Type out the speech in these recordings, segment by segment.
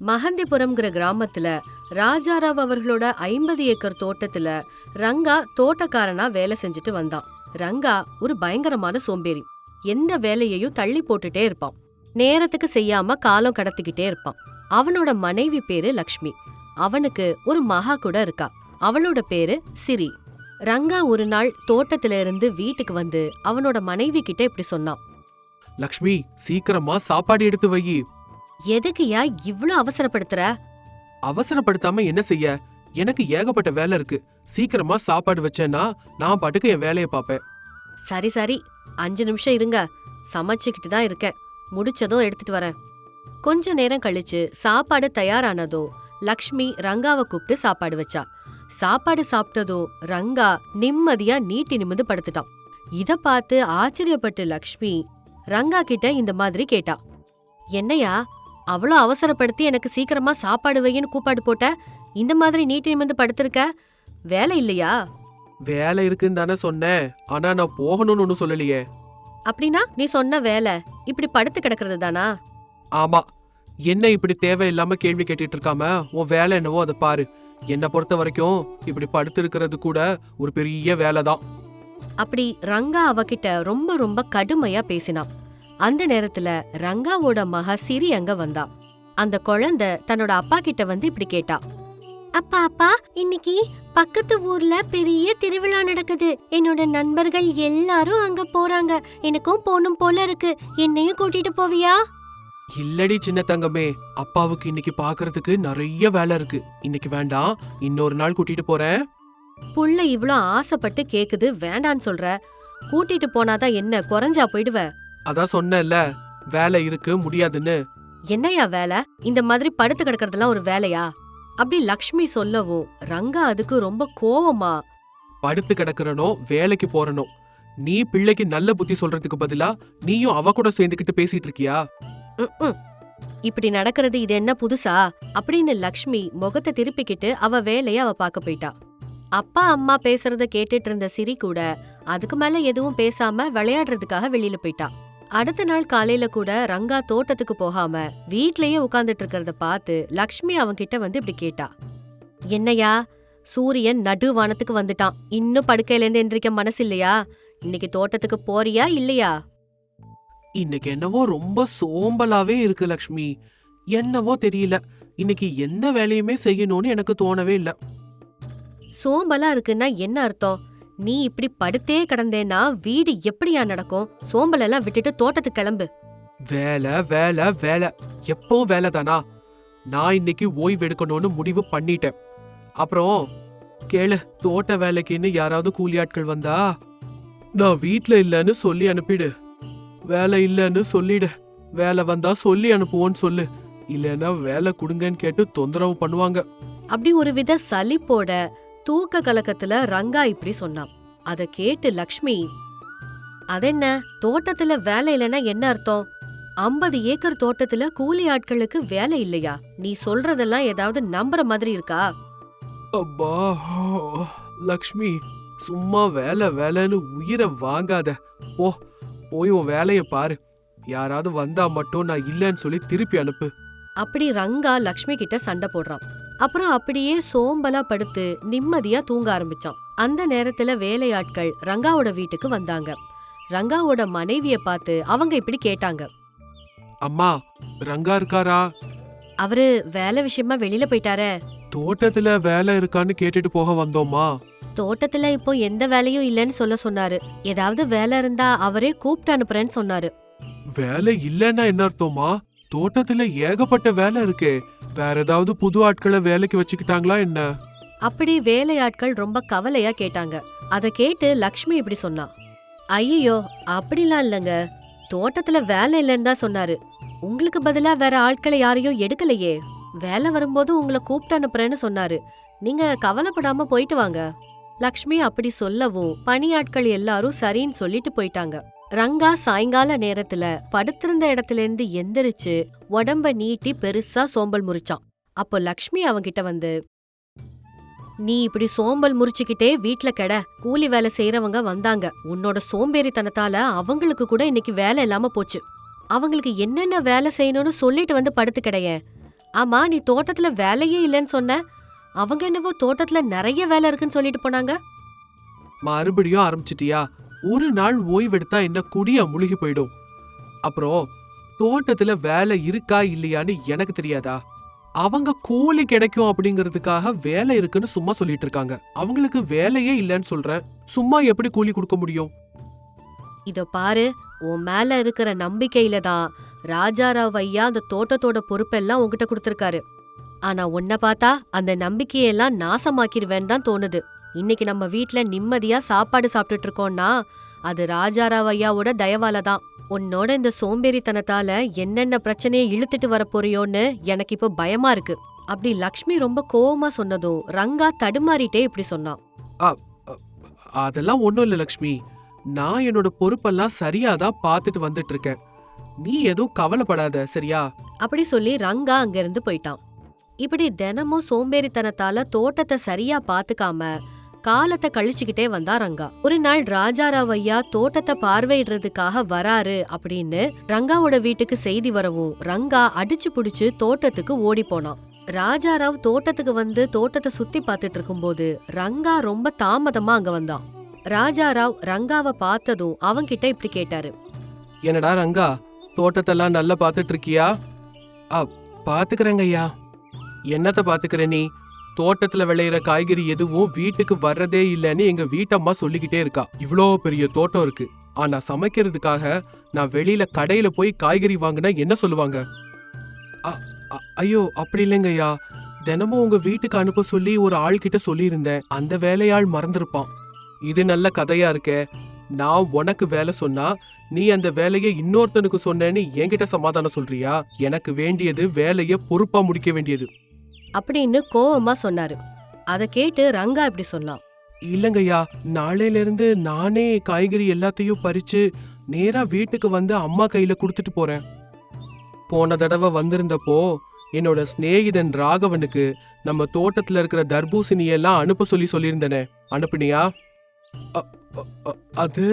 மகந்திபுரம்ங்கிற கிராமத்துல ராஜாராவ் அவர்களோட 50 ஏக்கர் தோட்டத்துல ரங்கா தோட்டக்காரனா வேலை செஞ்சுட்டு வந்தான். ரங்கா ஒரு பயங்கரமான சோம்பேறி. எந்த வேலையையும் தள்ளி போட்டுட்டே இருப்பான். நேரத்துக்கு செய்யாம காலம் கடத்திக்கிட்டே இருப்பான். அவனோட மனைவி பேரு லக்ஷ்மி. அவனுக்கு ஒரு மகா கூட இருக்கா. அவளோட பேரு சிரி. ரங்கா ஒரு நாள் தோட்டத்துல இருந்து வீட்டுக்கு வந்து அவனோட மனைவி கிட்ட இப்படி சொன்னான். லக்ஷ்மி, சீக்கிரமா சாப்பாடு எடுத்து வை. எதுக்குயா இவ்ளோ அவசரப்படுத்துற? அவசரப்படுத்தாம என்ன செய்ய? எனக்கு ஏகப்பட்ட வேலை இருக்கு. சீக்கிரமா சாப்பாடு வச்சேன்னா நான் பாட்டுக்கு என் வேலையை பாப்பேன். சரி சரி, 5 நிமிஷம் இருங்க. சமைச்சுக்கிட்டு தான் இருக்கேன். முடிச்சதும் எடுத்துட்டு வரேன். கொஞ்ச நேரம் கழிச்சு சாப்பாடு தயாரானதோ லக்ஷ்மி ரங்காவை கூப்பிட்டு சாப்பாடு வச்சா. சாப்பாடு சாப்பிட்டதோ ரங்கா நிம்மதியா நீட்டி நிமிந்து படுத்துட்டான். இத பார்த்து ஆச்சரியப்பட்டு லக்ஷ்மி ரங்கா கிட்ட இந்த மாதிரி கேட்டா. என்னையா அவ்வளோ அவசரப்படுத்தி எனக்கு சீக்கிரமா சாப்பாடு வையின்னு கூப்பாடு போட்ட? இந்த மாதிரி நீட்டி நிமிந்து படுத்திருக்க, வேலை இல்லையா? வேலை இருக்குன்னு தானே சொன்னேன், ஆனா நான் போகணும்னு ஒன்னும் சொல்லலையே. அப்படின்னா நீ சொன்ன வேலை இப்படி படுத்து கிடக்கிறது தானா? ஆமா, என்ன இப்படி தேவையில்லாம கேள்வி கேட்டுட்டு இருக்காம உன் வேலை என்னவோ அதை பாரு. என்னை பொறுத்த வரைக்கும் இப்படி படுத்து இருக்கிறது கூட ஒரு பெரிய வேலைதான். அப்படி ரங்கா அவகிட்ட ரொம்ப ரொம்ப கடுமையா பேசினான். அந்த நேரத்துல ரங்காவோட மக சிரி அங்க வந்தா. அந்த குழந்தை தன்னோட அப்பா கிட்ட வந்து இப்படி கேட்டா. அப்பா அப்பா, இன்னைக்கு பக்கத்து ஊர்ல பெரிய திருவிழா நடக்குது. என்னோட நண்பர்கள் எல்லாரும் அங்க போறாங்க. எனக்கும் போனும் போல இருக்கு. என்னையும் கூட்டிட்டு போவியா? இல்லடி சின்ன தங்கமே, அப்பாவுக்கு இன்னைக்கு பாக்குறதுக்கு நிறைய வேலை இருக்கு. இன்னைக்கு வேண்டாம், இன்னொரு நாள் கூட்டிட்டு போறேன். புள்ள இவ்ளோ ஆசைப்பட்டு கேக்குது, வேண்டான்னு சொல்ற. கூட்டிட்டு போனாதான் என்ன குறைஞ்சா போயிடுவ? அதான் சொன்னேன்ல, வேலை இருக்கு, முடியாதுன்னு. என்னையா வேலை? இந்த மாதிரி படுத்து கிடக்கிறதுலாம் ஒரு வேலையா? அப்படி லக்ஷ்மி சொல்லவும் ரங்கா அதுக்கு ரொம்ப கோவமா, படுத்து கிடக்குறனோ வேலைக்கு போறனோ, நீ பிள்ளைக்கு நல்ல புத்தி சொல்றதுக்கு பதிலா நீயும் அவ கூட சேர்ந்துக்கிட்டு பேசிட்டு இருக்கியா? இப்படி நடக்கிறது இது என்ன புதுசா? அப்படின்னு லக்ஷ்மி முகத்தை திருப்பிக்கிட்டு அவ வேலைய அவ பாக்க போயிட்டா. அப்பா அம்மா பேசுறத கேட்டுட்டு இருந்த சிரி கூட அதுக்கு மேல எதுவும் பேசாம விளையாடுறதுக்காக வெளியில போயிட்டா. அடுத்த நாள் காலையில கூட ரங்கா தோட்டத்துக்கு போகாம வீட்லயே உட்கார்ந்துட்டு இருக்கிறத பார்த்து லக்ஷ்மி அவன்கிட்ட வந்து இப்படி கேட்டா. என்னையா, சூரியன் நடுவானத்துக்கு வந்துட்டான். இன்னும் படுக்கையில இருந்து எந்திரிக்க மனசு இல்லையா? இன்னைக்கு தோட்டத்துக்கு போறியா இல்லையா? இன்னைக்கு என்னவோ ரொம்ப சோம்பலாவே இருக்கு லக்ஷ்மி. என்னவோ தெரியல, இன்னைக்கு எந்த வேலையுமே செய்யணும்னு எனக்கு தோணவே இல்ல. சோம்பலா இருக்குன்னா என்ன அர்த்தம்? நீ இப்படி படுத்தே கிடந்தேன்னா வீடு எப்படியா நடக்கும்? சோம்பல் எல்லாம் விட்டுட்டு தோட்டத்துக்கு கிளம்பு. வேலை வேலை வேலை, எப்போ வேலை தானா? நான் இன்னைக்கு ஓய்வு எடுக்கணும்னு முடிவு பண்ணிட்டேன். அப்புறம் கேளு, தோட்ட வேலைக்குன்னு யாராவது கூலியாட்கள் வந்தா நான் வீட்ல இல்லன்னு சொல்லி அனுப்பிடு. வேலை இல்லன்னு சொல்லிடு. வேலை வந்தா சொல்லி அனுப்புவோன்னு சொல்லு. இல்லன்னா வேலை கொடுங்கன்னு கேட்டு தொந்தரவு பண்ணுவாங்க. அப்படி ஒரு வித சலிப்போட தூக்க கலக்கத்துல ரங்கா இப்படி சொன்னான். அத கேட்டு லக்ஷ்மி, அதென்ன தோட்டத்துல வேலை இல்லைன்னா என்ன அர்த்தம்? 50 ஏக்கர் தோட்டத்துல கூலி ஆட்களுக்கு வேலை இல்லையா? நீ சொல்றதெல்லாம் ஏதாவது நம்புற மாதிரி இருக்கா? அப்பா லக்ஷ்மி, சும்மா வேலை வேலைன்னு உயிரை வாங்காத. போய் உன் வேலைய பாரு. யாராவது வந்தா மட்டும் நான் இல்லன்னு சொல்லி திருப்பி அனுப்பு. அப்படி ரங்கா லக்ஷ்மி கிட்ட சண்டை போடுறான். அப்புறம் அப்படியே சோம்பலா படுத்து நிம்மதியா தூங்க ஆரம்பிச்சான். அந்த நேரத்துல வேலையாட்கள் ரங்காவோட வீட்டுக்கு வந்தாங்க. ரங்காவோட மனைவிய பார்த்து அவங்க இப்படி கேட்டாங்க. அம்மா, ரங்கா இருக்காரா? அவரு வேலை விஷயமா வெளியில போயிட்டாரே. தோட்டத்துல வேலை இருக்கான்னு கேட்டுட்டு போக வந்தோமா. தோட்டத்துல இப்போ எந்த வேலையும் இல்லன்னு சொல்ல சொன்னாரு. ஏதாவது வேலை இருந்தா அவரே கூப்பிட்டு அனுப்புறேன்னு சொன்னாரு. வேலை இல்லன்னா என்ன அர்த்தமா? தோட்டத்துல ஏகப்பட்ட வேலை இருக்கே. வேற ஏதாவது புது ஆட்களை வேலைக்கு வச்சுக்கிட்டாங்களா என்ன? அப்படி வேலையாட்கள் ரொம்ப கவலையா கேட்டாங்க. அத கேட்டு லக்ஷ்மி இப்படி சொன்னா. ஐயோ, அப்படிலாம் இல்லங்க. தோட்டத்துல வேலை இல்லன்னு தான் சொன்னாரு. உங்களுக்கு பதிலா வேற ஆட்களை யாரையும் எடுக்கலையே. வேலை வரும்போது உங்களை கூப்பிட்டு அனுப்புறேன்னு சொன்னாரு. நீங்க கவலைப்படாம போயிட்டு வாங்க. லக்ஷ்மி அப்படி சொல்லவும் பணியாட்கள் எல்லாரும் சரின்னு சொல்லிட்டு போயிட்டாங்க. ரங்கா சாயங்கால நேரத்துல படுத்திருந்த இடத்துல இருந்து எந்திரிச்சு உடம்ப நீட்டி பெருசா சோம்பல் முறிச்சான். அப்போ லக்ஷ்மி அவன்கிட்ட வந்து, நீ இப்படி சோம்பல் முறிச்சுக்கிட்டே வீட்ல கெட. கூலி வேலை செய்யறவங்க வந்தாங்க. உன்னோட சோம்பேறித்தனத்தால அவங்களுக்கு கூட இன்னைக்கு வேலை இல்லாம போச்சு. அவங்களுக்கு என்னென்ன வேலை செய்யணும்னு சொல்லிட்டு வந்து படுத்து கிடையே. ஆமா, நீ தோட்டத்துல வேலையே இல்லைன்னு சொன்ன. அவங்க என்னவோ தோட்டத்துல நிறைய வேலை இருக்குன்னு சொல்லிட்டு போனாங்க. மறுபடியும் ஆரம்பிச்சிட்டியா? ஒரு நாள் ஓய்வெடுத்தா என்ன குடியா முழுகி போயிடும். அப்புறம் தோட்டத்துல வேலை இருக்கா இல்லையான்னு எனக்கு தெரியாதா? அவங்க கூலி கிடைக்கும் அப்படிங்கறதுக்காக வேலை இருக்குன்னு சும்மா சொல்லிட்டு இருக்காங்க. அவங்களுக்கு வேலையே இல்லைன்னு சொல்றேன். சும்மா எப்படி கூலி கொடுக்க முடியும்? இதோ பாரு, உன் மேல இருக்கிற நம்பிக்கையில தான் ராஜாராவ் ஐயா அந்த தோட்டத்தோட பொறுப்பெல்லாம் உன்கிட்ட கொடுத்திருக்காரு. ஆனா உன்னை பார்த்தா அந்த நம்பிக்கையெல்லாம் நாசமாக்கிடுவேன்னு தான் தோணுது. இன்னைக்கு நம்ம வீட்ல நிம்மதியா சாப்பாடு சாப்பிட்டுட்டு இருக்கோம்னா அது ராஜாராவ் ஐயாவோட தயவால தான். உன்னோட இந்த சோம்பேறித்தனத்தால என்னென்ன பிரச்சனையை இழுத்துட்டு வர போறியோன்னு எனக்கு இப்போ பயமா இருக்கு. அப்படி லக்ஷ்மி ரொம்ப கோவமா சொன்னதும் ரங்கா தடுமாறிட்டே இப்படி சொன்னான். அ, அ, அதெல்லாம் ஒண்ணும் இல்ல லக்ஷ்மி. நான் என்னோட பொறுப்பெல்லாம் சரியாதான் பார்த்துட்டு வந்துட்டு இருக்கேன். நீ எதுவும் கவலைப்படாத, சரியா? அப்படி சொல்லி ரங்கா அங்கிருந்து போயிட்டான். இப்படி தினமும் சோம்பேறித்தனத்தால தோட்டத்தை சரியா பாத்துக்காம காலத்தை கழிச்சுக்கிட்டே வந்தா ரங்கா. ஒரு நாள் ராஜாராவ் ஐயா தோட்டத்தை பார்வையிடுறதுக்காக வராரு அப்படின்னு ரங்காவோட வீட்டுக்கு செய்தி வரவும் ரங்கா அடிச்சு புடிச்சு தோட்டத்துக்கு ஓடி போனான். ராஜாராவ் தோட்டத்துக்கு வந்து தோட்டத்தை சுத்தி பார்த்துட்டு இருக்கும்போது ரங்கா ரொம்ப தாமதமா அங்க வந்தான். ராஜாராவ் ரங்காவை பார்த்ததும் அவன்கிட்ட இப்படி கேட்டாரு. என்னடா ரங்கா, தோட்டத்தெல்லாம் நல்லா பார்த்துட்டு இருக்கியா? பாத்துக்கிறேங்க ஐயா. என்னத்த பாத்துக்கிற நீ? தோட்டத்துல விளையிற காய்கறி எதுவும் வீட்டுக்கு வர்றதே இல்லைன்னு எங்க வீட்டம்மா சொல்லிக்கிட்டே இருக்கா. இவ்ளோ பெரிய தோட்டம் இருக்கு, ஆனா சமைக்கிறதுக்காக நான் வெளியில கடையில போய் காய்கறி வாங்கினா என்ன சொல்லுவாங்க? ஐயோ, அப்படி இல்லைங்க ஐயா. தினமும் உங்க வீட்டுக்கு அனுப்ப சொல்லி ஒரு ஆள் கிட்ட சொல்லியிருந்தேன். அந்த வேலையாள் மறந்துருப்பான். இது நல்ல கதையா இருக்கே. நான் உனக்கு வேலை சொன்னா நீ அந்த வேலையை இன்னொருத்தனுக்கு சொன்னேன்னு என்கிட்ட சமாதானம் சொல்றியா? எனக்கு வேண்டியது வேலைய பொறுப்பா முடிக்க வேண்டியது அப்படின்னு கோவமா சொன்னாரு. அத கேட்டு ரங்கா இப்படி சொன்னான். இல்லங்கய்யா, நாளையில இருந்து நானே காய்கறி எல்லாத்தையும் பறிச்சு நேரா வீட்டுக்கு வந்து அம்மா கையில குடுத்துட்டு போறேன். போன தடவை வந்திருந்தப்போ என்னோட சிநேகிதன் ராகவனுக்கு நம்ம தோட்டத்துல இருக்கிற தர்பூசணி எல்லாம் அனுப்ப சொல்லியிருந்தனே, அனுப்புனியா? அது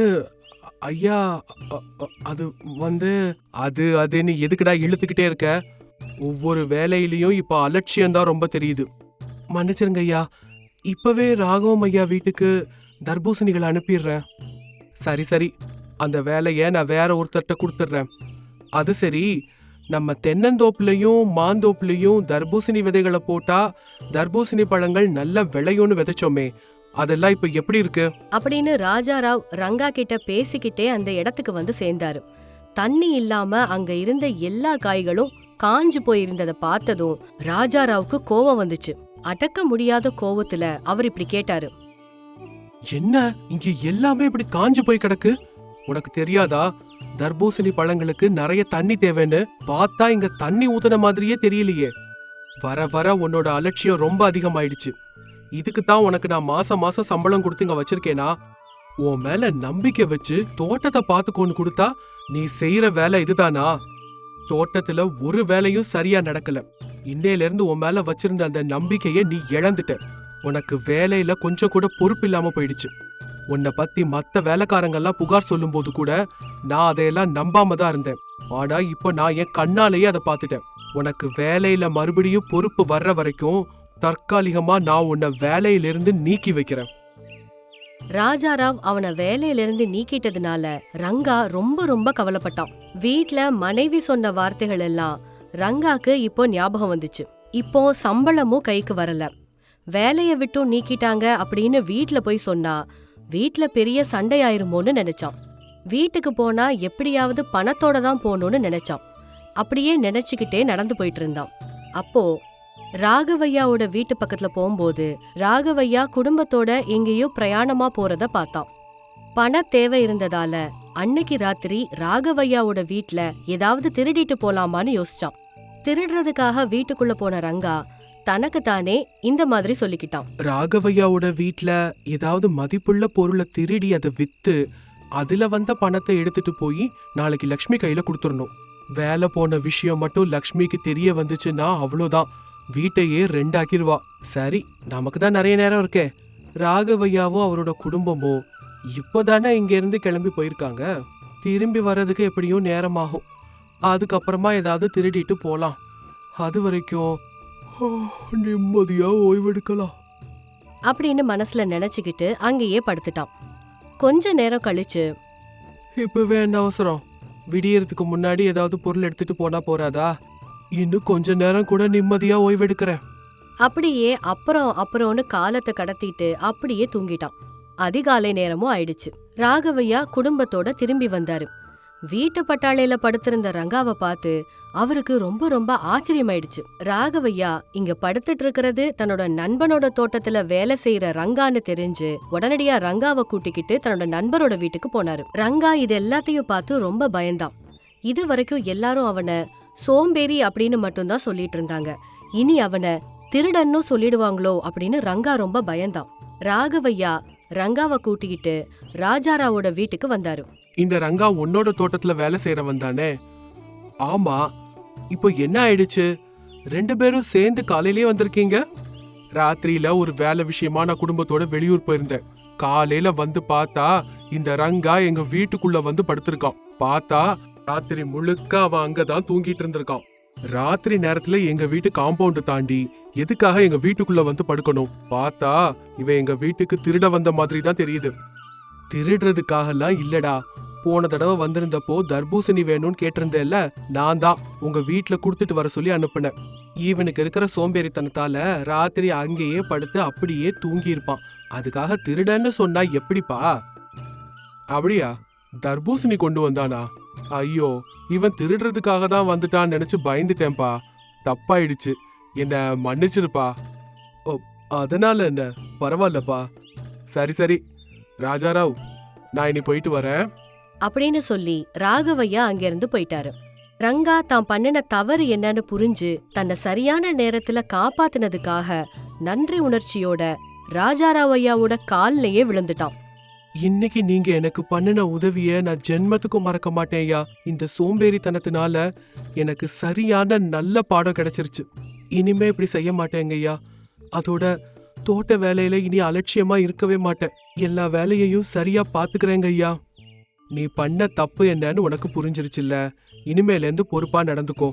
ஐயா, அது வந்து அதுன்னு எதுக்குடா இழுத்துக்கிட்டே இருக்க? ஒவ்வொரு வேலையிலயும் இப்ப அலட்சியம்தான் ரொம்ப தெரியுது. மன்னிச்சிருங்க ஐயா, இப்பவே ராகவம் ஐயா வீட்டுக்கு தர்பூசணிகளை அனுப்பிடுறேன். சரி சரி, அந்த வேலைய நான் வேற ஒருத்தர்கிட்ட கொடுத்துட்றேன். அது சரி, நம்ம தென்னந்தோப்புலயும் மாந்தோப்புலயும் தர்பூசணி விதைகளை போட்டா தர்பூசணி பழங்கள் நல்ல விளையும்னு விதைச்சோமே, அதெல்லாம் இப்ப எப்படி இருக்கு? அப்படின்னு ராஜாராவ் ரங்கா கிட்ட பேசிக்கிட்டே அந்த இடத்துக்கு வந்து சேர்ந்தாரு. தண்ணி இல்லாம அங்க இருந்த எல்லா காய்களும் காஞ்சு போயிருந்தத பார்த்ததும் ராஜாராவுக்கு கோவம் வந்துச்சு. அடக்க முடியாத கோவத்துல அவர் இப்படி கேட்டாரு. என்ன, இங்க எல்லாமே இப்படி காஞ்சு போய் கிடக்கு? உனக்கு தெரியாதா? தர்பூசணி பழங்களுக்கு நிறைய தண்ணி தேவைன்னு. பார்த்தா இங்க தண்ணி ஊத்துன மாதிரியே தெரியலையே. வர வர உன்னோட அலட்சியம் ரொம்ப அதிகமாயிடுச்சு. இதுக்கு தான் உனக்கு நான் மாசம் மாசம் சம்பளம் கொடுத்து இங்க வச்சிருக்கேனா? உன் மேல நம்பிக்கை வச்சு தோட்டத்தை பார்த்துக்கோன்னு கொடுத்தா நீ செய்யற வேலை இதுதானா? தோட்டத்துல ஒரு வேலையும் சரியா நடக்கல. இன்னையில இருந்து உன் மேல வச்சிருந்த அந்த நம்பிக்கைய நீ இழந்துட்ட. உனக்கு வேலையில கொஞ்சம் கூட பொறுப்பு இல்லாம போயிடுச்சு. உன்னை பத்தி மத்த வேலைக்காரங்கெல்லாம் புகார் சொல்லும் போது கூட நான் அதையெல்லாம் நம்பாம தான் இருந்தேன். ஆனா இப்போ நான் என் கண்ணாலேயே அதை பார்த்துட்டேன். உனக்கு வேலையில மறுபடியும் பொறுப்பு வர்ற வரைக்கும் தற்காலிகமா நான் உன்னை வேலையிலிருந்து நீக்கி வைக்கிறேன். ராஜாராவ் அவனை வேலையிலிருந்து நீக்கிட்டதுனால ரங்கா ரொம்ப ரொம்ப கவலைப்பட்டான். வீட்ல மனைவி சொன்ன வார்த்தைகள் எல்லாம் ரங்காக்கு இப்போ ஞாபகம் வந்துச்சு. இப்போ சம்பளமும் கைக்கு வரல. வேலைய விட்டும் நீக்கிட்டாங்க அப்படின்னு வீட்ல போய் சொன்னா வீட்ல பெரிய சண்டையாயிருமோன்னு நினைச்சான். வீட்டுக்கு போனா எப்படியாவது பணத்தோட தான் போகணும்னு நினைச்சான். அப்படியே நினைச்சுக்கிட்டே நடந்து போயிட்டு இருந்தான். அப்போ ராகவையாவோட வீட்டு பக்கத்துல போகும்போது ராகவையா குடும்பத்தோட எங்கேயோ பிரயாணமா போறத பார்த்தான். பண தேவை இருந்ததால அன்னைக்கு ராத்திரி ராகவையாவோட வீட்ல ஏதாவது திருடிட்டு போலாமான்னு யோசிச்சான். திருடுறதுக்காக வீட்டுக்குள்ள போன ரங்கா தனக்கு தானே இந்த மாதிரி சொல்லிக்கிட்டான். ராகவையாவோட வீட்ல ஏதாவது மதிப்புள்ள பொருளை திருடி அதை வித்து அதுல வந்த பணத்தை எடுத்துட்டு போய் நாளைக்கு லக்ஷ்மி கையில கொடுத்துடணும். வேலை போன விஷயம் மட்டும் லக்ஷ்மிக்கு தெரிய வந்துச்சுன்னா அவ்வளோதான், வீட்டையே ரெண்டாக்கிடுவா. சரி, நமக்கு தான் நிறைய நேரம் இருக்கே. ராகவையாவும் அவரோட குடும்பமும் இப்போதானே இங்க இருந்து கிளம்பி போயிருக்காங்க. திரும்பி வர்றதுக்கு எப்படியும் நேரமாகும். அதுக்கப்புறமா ஏதாவது திருடிட்டு போலாம். அது வரைக்கும் நிம்மதியா ஓய்வெடுக்கலாம் அப்படின்னு மனசுல நினைச்சுக்கிட்டு அங்கேயே படுத்துட்டான். கொஞ்ச நேரம் கழிச்சு, இப்பவே என்ன அவசரம்? விடியறதுக்கு முன்னாடி ஏதாவது பொருள் எடுத்துட்டு போனா போறாதா? இன்னும் கொஞ்ச நேரம் கூட நிம்மதியா ஓய்வெடுக்கிறேன். அப்படியே அப்புறம்னு காலத்தை கடத்திட்டு அப்படியே தூங்கிட்டான். அதிகாலை நேரமும் ஆயிடுச்சு. ராகவையா குடும்பத்தோட திரும்பி வந்தாரு. வீட்டு பட்டாளையில படுத்திருந்த ரங்காவை பார்த்து அவருக்கு ரொம்ப ரொம்ப ஆச்சரியமாயிடுச்சு. ராகவையா இங்க படுத்துட்டு இருக்கிறது தன்னோட நண்பனோட தோட்டத்துல வேலை செய்யற ரங்கான்னு தெரிஞ்சு உடனடியா ரங்காவை கூட்டிக்கிட்டு தன்னோட நண்பரோட வீட்டுக்கு போனாரு. ரங்கா இது எல்லாத்தையும் பார்த்து ரொம்ப பயந்தான். இது வரைக்கும் எல்லாரும் அவனை சோம்பேறி அப்படின்னு மட்டும்தான் சொல்லிட்டு இருந்தாங்க. இனி அவனை திருடன்னு சொல்லிடுவாங்களோ அப்படின்னு ரங்கா ரொம்ப பயந்தான். ராகவையா ரங்காவை கூட்டிக்கிட்டு ராஜாராவோட வீட்டுக்கு வந்தாரு. இந்த ரங்கா உன்னோட தோட்டத்துல வேலை செய்யறவன் தானே? ஆமா. இப்போ என்ன ஆயிடுச்சு? 2 பேரும் சேர்ந்து காலையிலேயே வந்திருக்கீங்க. ராத்திரியில ஒரு வேலை விஷயமா நான் குடும்பத்தோட வெளியூர் போயிருந்தேன். காலையில வந்து பார்த்தா இந்த ரங்கா எங்க வீட்டுக்குள்ள வந்து படுத்திருக்கான். பார்த்தா ராத்திரி முழுக்க அவன் அங்கதான் தூங்கிட்டு இருந்திருக்கான். ராத்திரி நேரத்துல எங்க வீட்டு காம்பவுண்ட் தாண்டி எதுக்காக எங்க வீட்டுக்குள்ள வந்து படுக்கணும்? பார்த்தா இவன் எங்க வீட்டுக்கு திருட வந்த மாதிரி தான் தெரியுது. திருடுறதுக்காகலாம் இல்லடா. போன தடவை வந்திருந்தப்போ தர்பூசணி வேணும்னு கேட்டிருந்தேல்ல, நான் தான் உங்க வீட்டுல குடுத்துட்டு வர சொல்லி அனுப்புனேன். இவனுக்கு இருக்கிற சோம்பேறித்தனத்தால ராத்திரி அங்கேயே படுத்து அப்படியே தூங்கி இருப்பான். அதுக்காக திருடன்னு சொன்னா எப்படிப்பா? அப்படியா? தர்பூசணி கொண்டு வந்தானா? ஐயோ, இவன் திருடுறதுக்காக தான் வந்துட்டான்னு நினைச்சு பயந்துட்டேன்பா. தப்பாயிடுச்சு, என்ன மன்னிச்சிருப்பா. ஓ, அதனால என்ன, பரவாயில்லப்பா. சரி சரி ராஜாராவ், நான் இனி போயிட்டு வரேன் அப்படின்னு சொல்லி ராகவையா அங்கிருந்து போயிட்டாரு. ரங்கா தான் பண்ணின தவறு என்னன்னு புரிஞ்சு தன்னை சரியான நேரத்துல காப்பாத்தினதுக்காக நன்றி உணர்ச்சியோட ராஜாராவையாவோட கால்லயே விழுந்துட்டான். இன்னைக்கு நீங்க எனக்கு பண்ணின உதவிய நான் ஜென்மத்துக்கும் மறக்க மாட்டேன்யா. இந்த சோம்பேறித்தனத்தினால எனக்கு சரியான நல்ல பாடம் கிடைச்சிருச்சு. இனிமே இப்படி செய்ய மாட்டேங்கய்யா. அதோட தோட்ட வேலையில இனி அலட்சியமா இருக்கவே மாட்டேன். எல்லா வேலையையும் சரியா பாத்துக்கிறேங்க ஐயா. நீ பண்ண தப்பு என்னன்னு உனக்கு புரிஞ்சிருச்சுல்ல. இனிமேல இருந்து பொறுப்பா நடந்துக்கோ.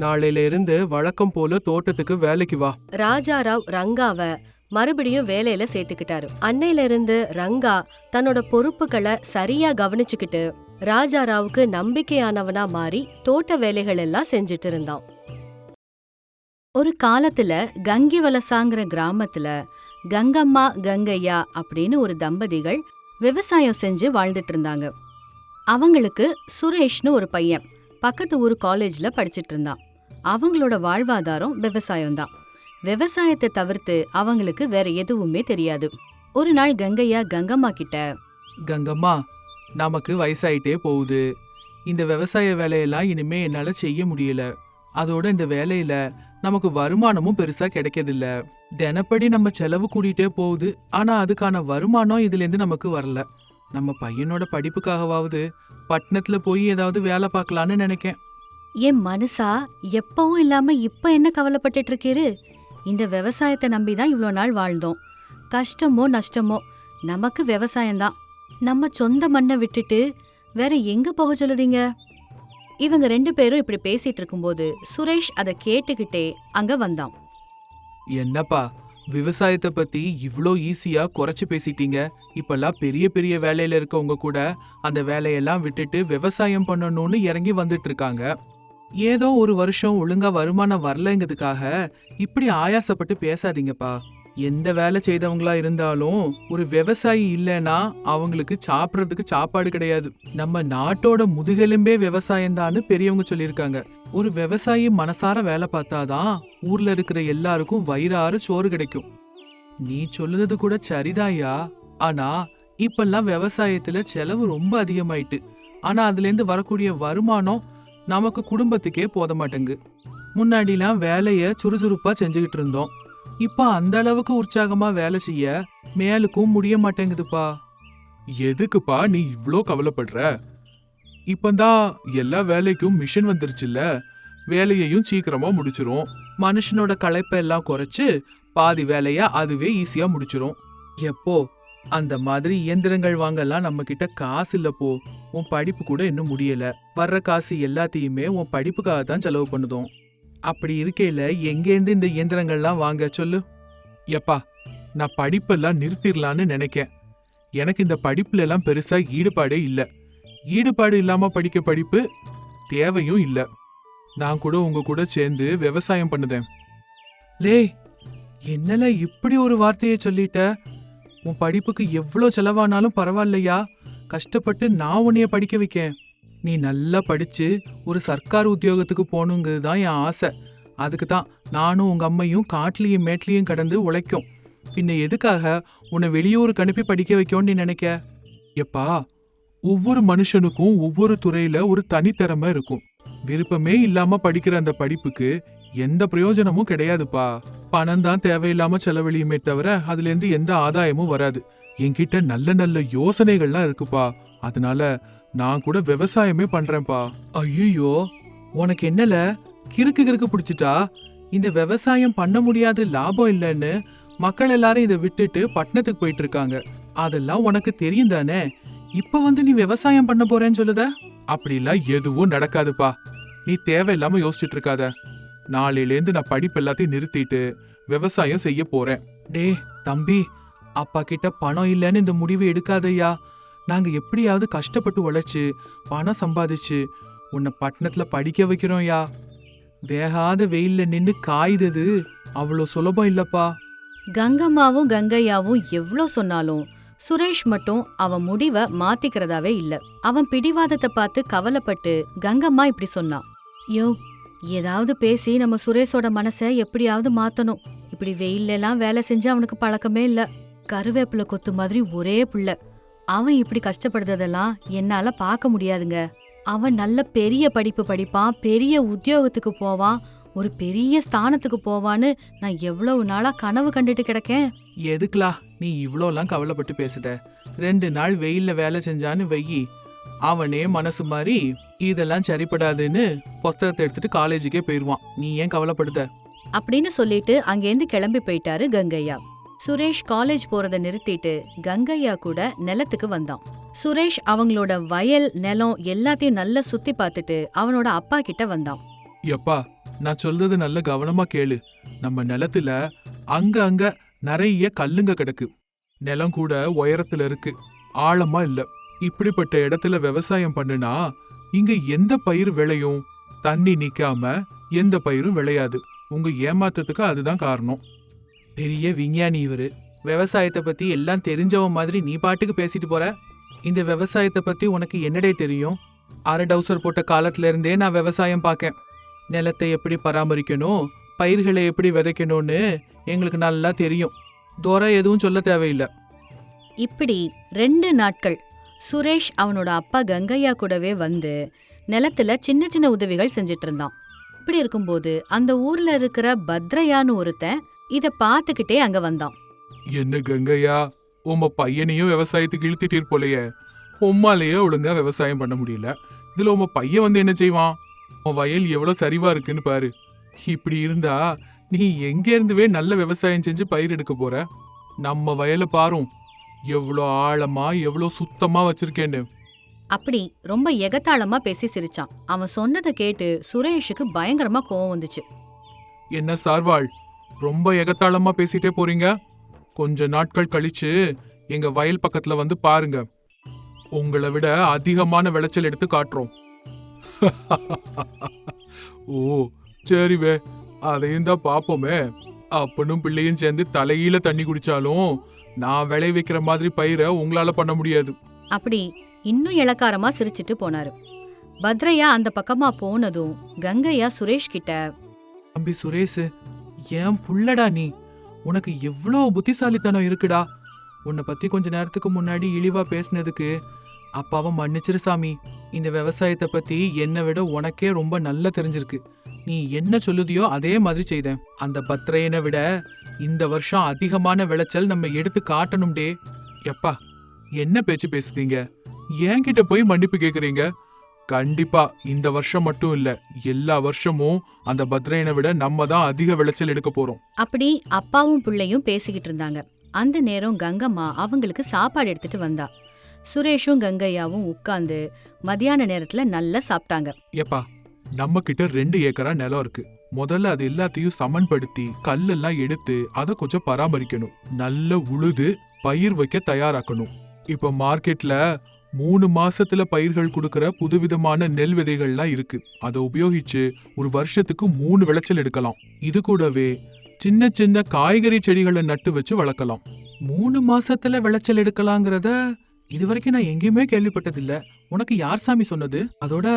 நாளையில இருந்து வழக்கம் போல தோட்டத்துக்கு வேலைக்கு வா. ராஜாராவ் ரங்காவை மறுபடியும் வேலையில சேர்த்துக்கிட்டாரு. அன்னையில இருந்து ரங்கா தன்னோட பொறுப்புகளை சரியா கவனிச்சுக்கிட்டு ராஜாராவுக்கு நம்பிக்கையானவனா மாறி தோட்ட வேலைகள் எல்லாம் செஞ்சுட்டு இருந்தான். ஒரு காலத்துல கங்கிவலசாங்கிற கிராமத்துல கங்கம்மா கங்கையா அப்படின்னு ஒரு தம்பதிகள் விவசாயம் செஞ்சு வாழ்ந்துட்டு இருந்தாங்க. அவங்களுக்கு சுரேஷ்னு ஒரு பையன் பக்கத்து ஊர் காலேஜ்ல படிச்சிட்டு இருந்தான். அவங்களோட வாழ்வாதாரம் விவசாயம்தான். விவசாயத்தை தவிர்த்து அவங்களுக்கு வேற எதுவுமே தெரியாது. ஒரு நாள் கங்கையா கங்கம்மா கிட்ட, கங்கம்மா, நமக்கு வயசாயிட்டே போகுது. இந்த விவசாய வேலையெல்லாம் இனிமே என்னால செய்ய முடியல. அதோட இந்த வேலையில நமக்கு வருமானமும் பெருசா கிடைக்கிறதில்ல. தினப்படி நம்ம செலவு கூடிட்டே போகுது. ஆனா அதுக்கான வருமானம் இதுல இருந்து நமக்கு வரல. நம்ம பையனோட படிப்புக்காகவாவது பட்டணத்துல போய் ஏதாவது வேலை பார்க்கலான்னு நினைக்கேன். என் மனுஷா எப்பவும் இல்லாம இப்ப என்ன கவலைப்பட்டுட்டு இருக்கீரு? இந்த விவசாயத்தை நம்பிதான் இவ்ளோ நாள் வாழ்ந்தோம். கஷ்டமோ நஷ்டமோ நமக்கு விவசாயம்தான். நம்ம சொந்த மண்ணை விட்டுட்டு வேற எங்க போக சொல்லுதீங்க? இவங்க 2 பேரும் இப்படி பேசிட்டு இருக்கும்போது சுரேஷ் அதை கேட்டுக்கிட்டே அங்க வந்தான். என்னப்பா, விவசாயத்தை பத்தி இவ்ளோ ஈஸியா குறைச்சு பேசிட்டீங்க. இப்பெல்லாம் பெரிய பெரிய வேலையில இருக்கவங்க கூட அந்த வேலையெல்லாம் விட்டுட்டு விவசாயம் பண்ணணும்னு இறங்கி வந்துட்டு இருக்காங்க. ஏதோ ஒரு வருஷம் ஒழுங்கா வருமானம் வரலங்கிறதுக்காக இப்படி ஆயாசப்பட்டு பேசாதீங்கப்பா. எந்த வேலை செய்தவங்களா இருந்தாலும் ஒரு விவசாயி இல்லைன்னா அவங்களுக்கு சாப்பிட்றதுக்கு சாப்பாடு கிடையாது. நம்ம நாட்டோட முதுகெலும்பே விவசாயம்தான்னு பெரியவங்க சொல்லியிருக்காங்க. ஒரு விவசாயி மனசார வேலை பார்த்தாதான் ஊர்ல இருக்கிற எல்லாருக்கும் வயிறார சோறு கிடைக்கும். நீ சொல்லுறது கூட சரிதாயா. ஆனா இப்பெல்லாம் விவசாயத்துல செலவு ரொம்ப அதிகமாயிட்டு. ஆனா அதுல இருந்து வரக்கூடிய வருமானம் நமக்கு குடும்பத்துக்கே போத மாட்டேங்கு. முன்னாடிலாம் வேலைய சுறுசுறுப்பா செஞ்சுக்கிட்டு இருந்தோம். இப்ப அந்த அளவுக்கு உற்சாகமா வேலை செய்ய மேலுக்கும் முடிய மாட்டேங்குதுப்பா. எதுக்குப்பா நீ இவ்ளோ கவலைப்படுற? இப்பதான் எல்லா வேலைக்கும் மிஷின் வந்துருச்சுல்ல. வேலையையும் சீக்கிரமா முடிச்சிரும். மனுஷனோட களைப்பை எல்லாம் குறைச்சு பாதி வேலைய அதுவே ஈஸியா முடிச்சிரும். எப்போ அந்த மாதிரி இயந்திரங்கள் வாங்கலாம் நம்ம கிட்ட காசு இல்லப்போ. உன் படிப்பு கூட இன்னும் முடியல. வர்ற காசு எல்லாத்தையுமே உன் படிப்புக்காக தான் செலவு பண்ணுதோம். அப்படி இருக்கையில எங்கேருந்து இந்த இயந்திரங்கள்லாம் வாங்க சொல்லு. எப்பா, நான் படிப்பெல்லாம் நிறுத்திடலான்னு நினைக்கேன். எனக்கு இந்த படிப்புல எல்லாம் பெருசா ஈடுபாடே இல்ல. ஈடுபாடு இல்லாம படிக்க படிப்பு தேவையும் இல்ல. நான் கூட உங்க கூட சேர்ந்து விவசாயம் பண்ணுதேன். லே, என்னல இப்படி ஒரு வார்த்தையை சொல்லிட்ட? உன் படிப்புக்கு எவ்வளோ செலவானாலும் பரவாயில்லையா? கஷ்டப்பட்டு நான் உன்னைய படிக்க வைக்கேன். நீ நல்லா படிச்சு ஒரு சர்க்கார் உத்தியோகத்துக்கு போகணுங்கிறது தான் என் ஆசை. அதுக்கு தான் நானும் உங்க அம்மையும் காட்டுலயும் மேட்லயும் கடந்து உழைக்கும். பின்ன எதுக்காக உன்னை வெளியூருக்கு அனுப்பி படிக்க வைக்கணும்னு நீ நினைக்க? எப்பா, ஒவ்வொரு மனுஷனுக்கும் ஒவ்வொரு துறையில ஒரு தனித்திறமை இருக்கும். விருப்பமே இல்லாம படிக்கிற அந்த படிப்புக்கு எந்த பிரயோஜனமும் கிடையாதுப்பா. பணம் தான் தேவையில்லாம செலவழியுமே தவிர அதுல இருந்து எந்த ஆதாயமும் வராது. என்கிட்ட நல்ல நல்ல யோசனைகள்லாம் இருக்குப்பா. அதனால நான் கூட விவசாயமே பண்றேன்ப்பா. ஐயோ, உனக்கு என்னல கிறுக்கு கிறுக்கு பிடிச்சிட்டா? இந்த விவசாயம் பண்ண முடியாது, லாபம் இல்லைன்னு மக்கள் எல்லாரும் இதை விட்டுட்டு பட்டணத்துக்கு போயிட்டு இருக்காங்க. அதெல்லாம் உனக்கு தெரியும் தானே? இப்ப வந்து நீ விவசாயம் பண்ண போறேன்னு சொல்லுத? அப்படிலாம் எதுவும் நடக்காதுப்பா. நீ தேவையில்லாம யோசிச்சுட்டு இருக்காத. நாளையிலேருந்து நான் படிப்பு எல்லாத்தையும் நிறுத்திட்டு விவசாயம் செய்ய போறேன். டே தம்பி, அப்பா கிட்ட பணம் இல்லைன்னு இந்த முடிவு எடுக்காதய்யா. நாங்க எப்படியாவது கஷ்டப்பட்டு உழைச்சு பணம் சம்பாதிச்சு உன்னை பட்டணத்துல படிக்க வைக்கிறோம்யா. வேகாத வெயில்ல நின்னு காயுது அவ்வளோ சுலபம் இல்லப்பா. கங்கம்மாவும் கங்கையாவும் எவ்ளோ சொன்னாலும் சுரேஷ் மட்டும் அவன் முடிவை மாத்திக்கிறதாவே இல்ல. அவன் பிடிவாதத்தை பார்த்து கவலைப்பட்டு கங்கம்மா இப்படி சொன்னான். யோ, ஏதாவது பேசி நம்ம சுரேஷோட மனசை எப்படியாவது மாத்தணும். இப்படி வெயில்ல எல்லாம் வேலை செஞ்சு அவனுக்கு பழக்கமே இல்ல. கருவேப்பிலை கொத்து மாதிரி ஒரே புள்ள. அவன் இப்படி கஷ்டப்படுறதெல்லாம் என்னால பார்க்க முடியாதுங்க. அவன் நல்ல பெரிய படிப்பு படிப்பான், பெரிய உத்தியோகத்துக்கு போவான், ஒரு பெரிய ஸ்தானத்துக்கு போவான்னு நான் எவ்வளவு நாளா கனவு கண்டுட்டு கிடக்கேன். எதுக்குலா நீ இவ்ளோலாம் கவலைப்பட்டு பேசுத? 2 நாள் வெயில்ல வேலை செஞ்சான்னு வெயி, அவனே மனசு மாதிரி இதெல்லாம் சரிப்படாதுன்னு புஸ்தகத்தை எடுத்துட்டு காலேஜுக்கே போயிருவான். நீ ஏன் கவலைப்படுத? அப்படின்னு சொல்லிட்டு அங்கேருந்து கிளம்பி போயிட்டாரு கங்கையா. சுரேஷ் காலேஜ் போறத நிறுத்திட்டு கங்கையா கூட நிலத்துக்கு வந்தான். சுரேஷ் அவங்களோட வயல் நிலம் எல்லாத்தையும் நல்லா சுத்தி பார்த்துட்டு அவனோட அப்பா கிட்ட வந்தான். எப்பா, நான் சொல்றது நல்ல கவனமா கேளு. நம்ம நிலத்துல அங்க அங்க நிறைய கல்லுங்க கிடக்கு. நிலம் கூட உயரத்துல இருக்கு, ஆழமா இல்ல. இப்படிப்பட்ட இடத்துல விவசாயம் பண்ணுனா இங்க எந்த பயிர் விளையும்? தண்ணி நிக்காம எந்த பயிரும் விளையாது. உங்க ஏமாத்தத்துக்கு அதுதான் காரணம். பெரிய விஞ்ஞானி இவரு. விவசாயத்தை பத்தி எல்லாம் தெரிஞ்சவன் மாதிரி நீ பாட்டுக்கு பேசிட்டு போற. இந்த விவசாயத்தை பத்தி உனக்கு என்னடே தெரியும்? அரை டவுசர் போட்ட காலத்துல இருந்தே நான் விவசாயம் பார்க்கேன். நிலத்தை எப்படி பராமரிக்கணும், பயிர்களை எப்படி விதைக்கணும்னு எங்களுக்கு நல்லா தெரியும். தோரா எதுவும் சொல்ல தேவையில்லை. இப்படி 2 நாட்கள் சுரேஷ் அவனோட அப்பா கங்கையா கூடவே வந்து நிலத்துல சின்ன சின்ன உதவிகள் செஞ்சிட்டு இருந்தான். இப்படி இருக்கும்போது அந்த ஊர்ல இருக்கிற பத்ரையான்னு ஒருத்தன் இத பாத்துக்கிட்டே அங்க வந்தான். என்ன கங்கையா, உம்ம பையனையும் விவசாயத்துக்கு இழுத்துட்டீர் போலையே. உம்மாலேயே ஒழுங்கா விவசாயம் பண்ண முடியல, இதுல உம்ம பையன் வந்து என்ன செய்வான்? உன் வயல் எவ்வளவு சரிவா இருக்குன்னு பாரு. இப்படி இருந்தா நீ எங்க இருந்துவே நல்ல விவசாயம் செஞ்சு பயிர் எடுக்க போற? நம்ம வயலை பாரும், எவ்வளோ ஆழமா எவ்வளோ சுத்தமா வச்சிருக்கேன்னு. அப்படி ரொம்ப எகத்தாளமா பேசி சிரிச்சான். அவன் சொன்னதை கேட்டு சுரேஷுக்கு பயங்கரமா கோவம் வந்துச்சு. என்ன சார்வாள், ரொம்ப எகத்தாளமா பேசிட்டே போறீங்க? கொஞ்ச நாட்கள் கழிச்சு எங்க வயல் பக்கத்துல வந்து பாருங்க. உங்களை விட அதிகமான விளைச்சல் எடுத்து காட்டுறோம். ஓ சரிவே, அதையும் தான் பாப்போமே. அப்பனும் பிள்ளையும் சேர்ந்து தலையில தண்ணி குடிச்சாலும் நான் விளை வைக்கிற மாதிரி பயிரை உங்களால பண்ண முடியாது. அப்படி இன்னும் இளக்காரமா சிரிச்சிட்டு போனாரு. பத்ரையா அந்த பக்கமா போனதும் கங்கையா சுரேஷ் கிட்ட, தம்பி சுரேஷ், ஏன் புள்ளடா நீ, உனக்கு எவ்வளோ புத்திசாலித்தனம் இருக்குடா. உன்னை பத்தி கொஞ்ச நேரத்துக்கு முன்னாடி இழிவா பேசினதுக்கு அப்பாவை மன்னிச்சிரு சாமி. இந்த விவசாயத்தை பத்தி என்னை விட உனக்கே ரொம்ப நல்லா தெரிஞ்சிருக்கு. நீ என்ன சொல்லுதியோ அதே மாதிரி செய்தேன். அந்த பத்ரையனை விட இந்த வருஷம் அதிகமான விளைச்சல் நம்ம எடுத்து காட்டணும்டே. எப்பா, என்ன பேச்சு பேசுதீங்க? என்கிட்ட போய் மன்னிப்பு கேக்குறீங்க? கண்டிப்பா இந்த வருஷம் மட்டும் இல்ல, எல்லா வருஷமும் அந்த பத்ரையனை விட நம்ம தான் அதிக விளைச்சல் எடுக்க போறோம். அப்படி அப்பாவும் பிள்ளையும் பேசிக்கிட்டு இருந்தாங்க. அந்த நேரம் கங்கம்மா அவங்களுக்கு சாப்பாடு எடுத்துட்டு வந்தா. சுரேஷும் கங்கையாவும் உட்கார்ந்து மதியான நேரத்துல நல்லா சாப்பிட்டாங்க. ஏப்பா, நம்ம கிட்ட 2 ஏக்கரா நிலம் இருக்கு. முதல்ல அது எல்லாத்தையும் சமன்படுத்தி கல்லெல்லாம் எடுத்து அதை கொஞ்சம் பராமரிக்கணும். நல்ல உழுது பயிர் வைக்க தயாராக்கணும். இப்ப மார்க்கெட்ல 3 மாசத்துல பயிர்கள் கொடுக்கற புதுவிதமான நெல் விதைகள்லாம் இருக்கு. அதை உபயோகிச்சு ஒரு வருஷத்துக்கு 3 விளைச்சல் எடுக்கலாம். இது கூடவே சின்ன சின்ன காய்கறி செடிகளை நட்டு வச்சு வளர்க்கலாம். 3 மாசத்துல விளைச்சல் எடுக்கலாங்கிறத இதுவரைக்கும் நான் எங்கேயுமே கேள்விப்பட்டதில்ல. உனக்கு யார் சாமி சொன்னது? அதோட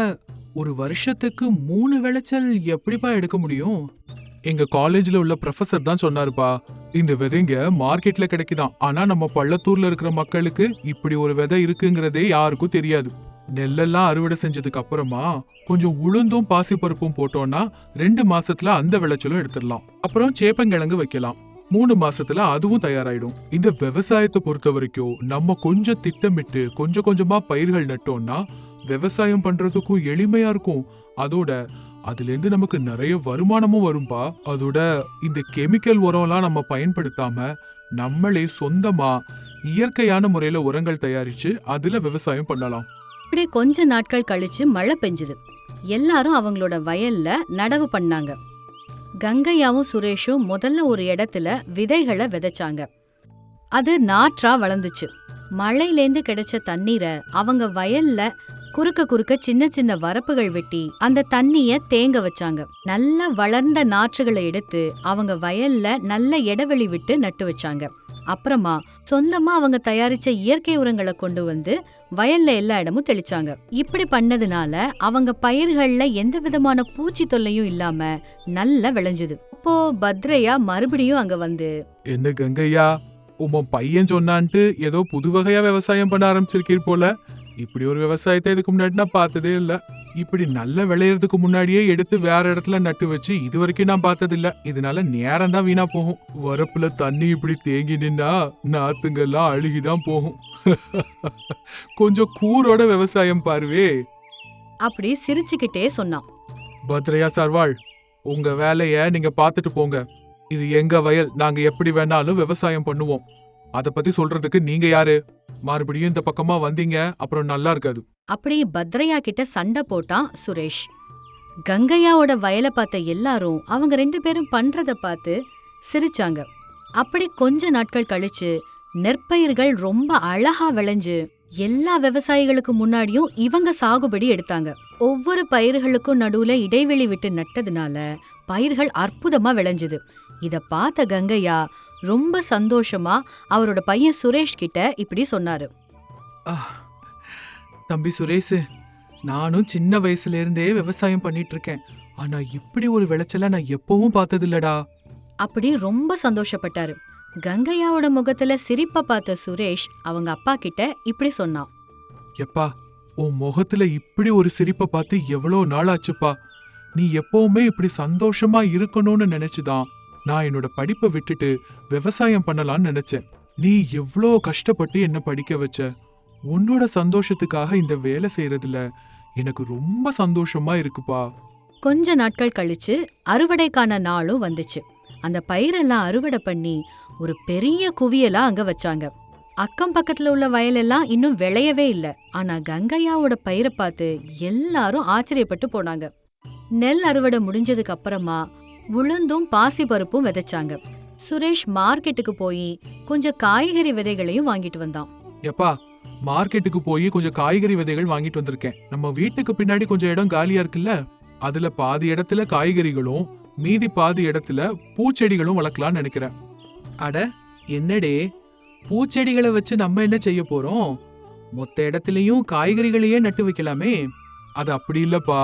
ஒரு வருஷத்துக்கு 3 விளைச்சல் எப்படிப்பா எடுக்க முடியும்? எங்க காலேஜ்ல உள்ள ப்ரொஃபசர் தான் சொன்னாருப்பா. இந்த விதைங்க மார்க்கெட்ல கிடைக்குதாம். ஆனா நம்ம பள்ளத்தூர்ல இருக்கிற மக்களுக்கு இப்படி ஒரு விதை இருக்குங்கிறதே யாருக்கும் தெரியாது. நெல்லெல்லாம் அறுவடை செஞ்சதுக்கு அப்புறமா கொஞ்சம் உளுந்தும் பாசிப்பருப்பும் போட்டோம்னா 2 மாசத்துல அந்த விளைச்சலும் எடுத்துடலாம். அப்புறம் சேப்பங்கிழங்கு வைக்கலாம். 3 மாசத்துல அதுவும் தயாராயிடும். இந்த விவசாயத்தை பொறுத்த வரைக்கும் நம்ம கொஞ்சம் திட்டமிட்டு கொஞ்சம் கொஞ்சமா பயிர்கள் நட்டோம்னா விவசாயம் பண்றதுக்கும் எளிமையா இருக்கும். அதோட அதுல இருந்து நமக்கு நிறைய வருமானமும் வரும்பா. அதோட இந்த கெமிக்கல் உரம்லாம் நம்ம பயன்படுத்தாம நம்மளே சொந்தமா இயற்கையான முறையில உரங்கள் தயாரிச்சு அதுல விவசாயம் பண்ணலாம். இப்படி கொஞ்ச நாட்கள் கழிச்சு மழை பெஞ்சுது. எல்லாரும் அவங்களோட வயல்ல நடவு பண்ணாங்க. கங்கையாவும் சுரேஷும் முதல்ல ஒரு இடத்துல விதைகளை விதைச்சாங்க. அது நாற்றா வளர்ந்துச்சு. மழையிலேந்து கிடைச்ச தண்ணீரை அவங்க வயல்ல குறுக்க சின்ன சின்ன வரப்புகள் வெட்டி அந்த தண்ணிய தேங்க வச்சாங்க. நல்லா வளர்ந்த நாற்றுகளை எடுத்து அவங்க வயல்ல நல்ல இடைவெளி விட்டு நட்டு வச்சாங்க. அப்புறமா சொந்தமா அவங்க தயாரிச்ச இயற்கை உரங்களை கொண்டு வந்து வயல்ல எல்லா இடமும் தெளிச்சாங்க. இப்படி பண்ணதுனால அவங்க பயிர்கள்ல எந்த விதமான பூச்சி தொல்லையும் இல்லாம நல்லா விளைஞ்சுது. அப்போ பத்ரையா மறுபடியும் அங்க வந்து, என்ன கங்கையா, உன் பையன் சொன்னான்ட்டு ஏதோ புது வகையா விவசாயம் பண்ண ஆரம்பிச்சிருக்கீர் போல. இப்படி ஒரு விவசாயத்தை இதுக்கு முன்னாடி நான் பார்த்ததே இல்ல. இப்படி நல்ல விளையறதுக்கு முன்னாடியே எடுத்து வேற இடத்துல நட்டு வச்சு இது வரைக்கும் நான் பார்த்ததில்ல. இதனால நேரம் தான் வீணா போகும். வரப்புல தண்ணி இப்படி தேங்கி நின்னா நாத்துங்கெல்லாம் அழுகிதான் போகும். கொஞ்சம் கூரோட விவசாயம் பாருவே. அப்படி சிரிச்சுக்கிட்டே சொன்னான். பத்ரையா சர்வாள், உங்க வேலைய நீங்க பாத்துட்டு போங்க. இது எங்க வயல், நாங்க எப்படி வேணாலும் விவசாயம் பண்ணுவோம். அத பத்தி சொல்றதுக்கு நீங்க யாரு? மறுபடியும் இந்த பக்கமா வந்தீங்க அப்புறம் நல்லா இருக்காது. அப்படி பத்ரையா கிட்ட சண்டை போட்டான் சுரேஷ். கங்கையாவோட வயலை பார்த்த எல்லாரும் அவங்க 2 பேரும் பண்றத பார்த்து சிரிச்சாங்க. அப்படி கொஞ்ச நாட்கள் கழிச்சு நெற்பயிர்கள் ரொம்ப அழகா விளைஞ்சு எல்லா விவசாயிகளுக்கு முன்னாடியும் இவங்க சாகுபடி எடுத்தாங்க. ஒவ்வொரு பயிர்களுக்கும் நடுவுல இடைவெளி விட்டு நட்டதுனால பயிர்கள் அற்புதமா விளைஞ்சுது. இத பார்த்த கங்கையா ரொம்ப சந்தோஷமா அவரோட பையன் சுரேஷ் கிட்ட இப்படி சொன்னாரு. தம்பி சுரேஷ், நானும் சின்ன வயசுல இருந்தே விவசாயம் பண்ணிட்டு இருக்கேன். ஆனா இப்படி ஒரு விளைச்சல நான் எப்பவும் பார்த்ததில்லடா. அப்படி ரொம்ப சந்தோஷப்பட்டாரு. கங்கையாவோட முகத்துல சிரிப்ப பார்த்த சுரேஷ் அவங்க அப்பா கிட்ட இப்படி சொன்னான். எப்பா, உன் முகத்துல இப்படி ஒரு சிரிப்பை பார்த்து எவ்வளவு நாள் ஆச்சுப்பா. நீ எப்பவுமே இப்படி சந்தோஷமா இருக்கணும்னு நினைச்சுதான் நான் என்னோட படிப்பை விட்டுட்டு விவசாயம் பண்ணலாம்னு நினைச்சேன். நீ எவ்வளோ கஷ்டப்பட்டு என்ன படிக்க வச்ச. உன்னோட சந்தோஷத்துக்காக இந்த வேலை செய்யறதுல எனக்கு ரொம்ப சந்தோஷமா இருக்குப்பா. கொஞ்ச நாட்கள் கழிச்சு அறுவடைக்கான நாளும் வந்துச்சு. அந்த பயிரெல்லாம் அறுவடை பண்ணி ஒரு பெரிய குவியலா அங்க வச்சாங்க. அக்கம் பக்கத்துல உள்ள வயலெல்லாம் இன்னும் விளையவே இல்ல. ஆனா கங்கையாவோட பயிரை பார்த்து எல்லாரும் ஆச்சரியப்பட்டு போனாங்க. நெல் அறுவடை முடிஞ்சதுக்கு அப்புறமா உளுந்தும் பாசி பருப்பும் விதைச்சாங்க. சுரேஷ் மார்க்கெட்டுக்கு போய் கொஞ்சம் காய்கறி விதைகளையும் வாங்கிட்டு வந்தான். எப்பா, மார்க்கெட்டுக்கு போய் கொஞ்சம் காய்கறி விதைகள் வாங்கிட்டு வந்திருக்கேன். நம்ம வீட்டுக்கு பின்னாடி கொஞ்சம் இடம் காலியா இருக்குல்ல, அதுல பாதி இடத்துல காய்கறிகளும் மீதி பாதி இடத்துல பூச்செடிகளும் வளர்க்கலாம்னு நினைக்கிறேன். அட என்னடே, பூச்செடிகளை வச்சு நம்ம என்ன செய்ய போறோம்? மொத்த இடத்துலயும் காய்கறிகளையே நட்டு வைக்கலாமே. அது அப்படி இல்லப்பா,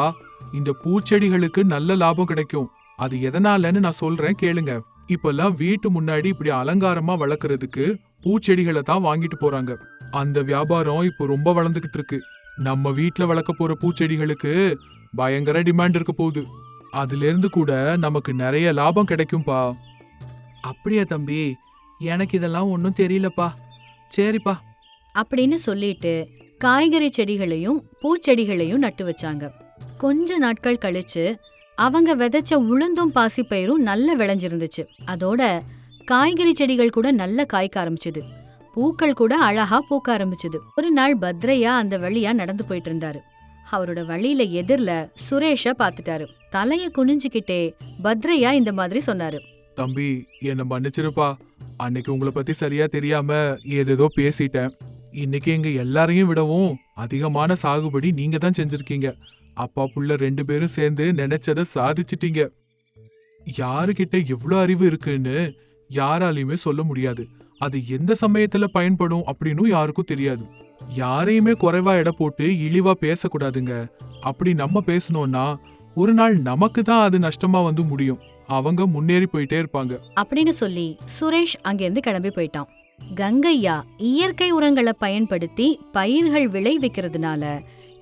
இந்த பூச்செடிகளுக்கு நல்ல லாபம் கிடைக்கும். அது எதனாலன்னு நான் சொல்றேன் கேளுங்க. இப்பெல்லாம் வீட்டு முன்னாடி இப்படி அலங்காரமா வளர்க்கறதுக்கு பூச்செடிகளை தான் வாங்கிட்டு போறாங்க. அந்த வியாபாரம் இப்போ ரொம்ப வளர்ந்துகிட்டு இருக்கு. நம்ம வீட்டுல வளர்க்க போற பூச்செடிகளுக்கு பயங்கர டிமாண்ட் இருக்க போகுது. அதுல இருந்து கூட நமக்கு நிறைய லாபம் கிடைக்கும்பா. அப்படியா தம்பி? எனக்கு இதெல்லாம் ஒன்னும் தெரியலப்பா. சரிப்பா அப்படின்னு சொல்லிட்டு காய்கறி செடிகளையும் பூச்செடிகளையும் நட்டு வச்சாங்க. கொஞ்ச நாட்கள் கழிச்சு அவங்க விதைச்ச உளுந்தும் பாசிப்பயிரும் நல்ல விளைஞ்சிருந்துச்சு. அதோட காய்கறி செடிகள் கூட நல்ல காய்க்க ஆரம்பிச்சுது. பூக்கள் கூட அழகா பூக்க ஆரம்பிச்சுது. ஒரு நாள் பத்ரையா அந்த வழியா நடந்து போயிட்டு இருந்தாரு. அவரோட வழியில எதிர்ல சுரேஷ பாத்துட்டாரு. தலைய குனிஞ்சுக்கிட்டே பத்ரையா இந்த மாதிரி சொன்னாரு. தம்பி, என்ன மன்னிச்சிருப்பா. அன்னைக்கு உங்களை பத்தி சரியா தெரியாம ஏதேதோ பேசிட்டேன். இன்னைக்கு எங்க எல்லாரையும் விடவும் அதிகமான சாகுபடி நீங்க தான் செஞ்சிருக்கீங்க. அப்பா புள்ள 2 பேரும் சேர்ந்து நினைச்சத சாதிச்சிட்டீங்க. யாருகிட்ட எவ்வளவு அறிவு இருக்குன்னு யாராலையுமே சொல்ல முடியாது. அது எந்த சமயத்துல பயன்படும் அப்படின்னு யாருக்கும் தெரியாது. யாரையுமே குறைவா எடை போட்டு இழிவா பேசக்கூடாதுங்க. அப்படி நம்ம பேசணும்னா ஒரு நாள் நமக்கு தான் அது நஷ்டமா வந்து முடியும். அவங்க முன்னேறி போயிட்டே இருப்பாங்க அப்படின்னு சொல்லி சுரேஷ் அங்கிருந்து கிளம்பி போயிட்டான். கங்கையா இயற்கை உரங்களை பயன்படுத்தி பயிர்கள் விளைவிக்கிறதுனால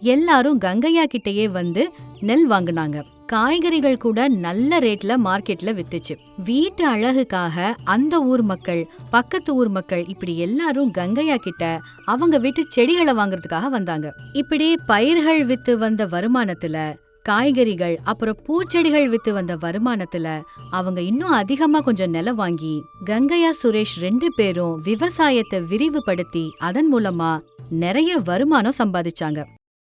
எல்லாரும் கங்கையா கிட்டயே வந்து நெல் வாங்குனாங்க. காய்கறிகள் கூட நல்ல ரேட்ல மார்க்கெட்ல வித்துச்சு. வீட்டு அழகுக்காக அந்த ஊர் மக்கள், பக்கத்து ஊர் மக்கள் இப்படி எல்லாரும் கங்கையா கிட்ட அவங்க வீட்டு செடிகளை வாங்குறதுக்காக வந்தாங்க. இப்படி பயிர்கள் வித்து வந்த வருமானத்துல, காய்கறிகள் அப்புறம் பூச்செடிகள் வித்து வந்த வருமானத்துல அவங்க இன்னும் அதிகமா கொஞ்சம் நிலம் வாங்கி கங்கையா சுரேஷ் 2 பேரும் விவசாயத்தை விரிவுபடுத்தி அதன் மூலமா நிறைய வருமானம் சம்பாதிச்சாங்க.